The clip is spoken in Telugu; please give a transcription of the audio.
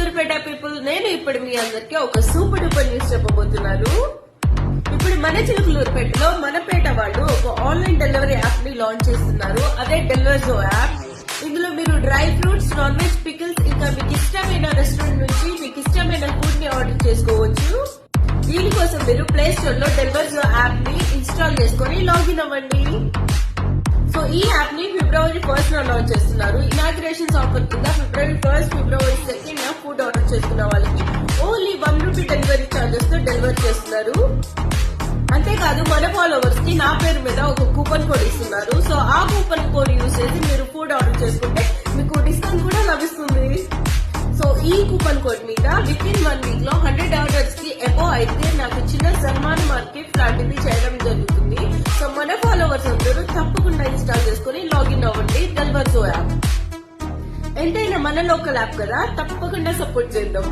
చిలుకూరుపేట పీపుల్, నేను ఇప్పుడు మీ అందరికి ఒక సూపర్ డూపర్ న్యూస్ చెప్పబోతున్నాను. ఇప్పుడు మన చిలుకూరుపేటలో మన పేట వాళ్ళు ఒక ఆన్లైన్ డెలివరీ యాప్ ని లాంచ్ చేస్తున్నారు. అదే డెలివర్జో యాప్. ఇందులో మీరు dry fruits, non veg, pickles, ఇంకా మీకు ఇష్టమైన రెస్టారెంట్ నుంచి మీకు ఇష్టమైన ఫుడ్ ని ఆర్డర్ చేసుకోవచ్చు. దీనికోసం మీరు ప్లే స్టోర్ లో డెలివర్జో యాప్ ని ఇన్స్టాల్ చేసుకుని లాగిన్ అవ్వండి. సో ఈ యాప్ ని ఫిబ్రవరి 1st లాంచ్ చేస్తున్నారు. ఇనాగ్రేషన్స్ ఆఫర్ కింద ఫిబ్రవరి 1st, ఫిబ్రవరి 2nd ఫుడ్ ఆర్డర్ చేసుకున్న వాళ్ళకి ఓన్లీ ₹1 డెలివరీ చార్జెస్ తో డెలివరీ చేస్తున్నారు. అంతేకాదు మన ఫాలోవర్స్ కి నా పేరు మీద ఒక కూపన్ కోడ్ ఇస్తున్నారు. సో ఆ కూపన్ కోడ్ యూజ్ చేసి మీరు ఫుడ్ ఆర్డర్ చేసుకుంటే మీకు డిస్కౌంట్ కూడా లభిస్తుంది. సో ఈ కూపన్ కోడ్ మీద విత్ ఇన్ 1 వీక్ లో 100 ఆర్డర్స్ కి ఎబో అయితే నాకు చిన్న సన్మాన్ మార్కెట్ లాంటిది చేయడం జరుగుతుంది. సో మన ఫాలోవర్స్ అందరూ తప్పకుండా ఇన్స్టాల్ చేసుకుని లాగిన్ అవ్వండి డెలివర్జో యాప్. ఎంతైనా మన లోకల్ యాప్ కదా, తప్పకుండా సపోర్ట్ చేద్దాం.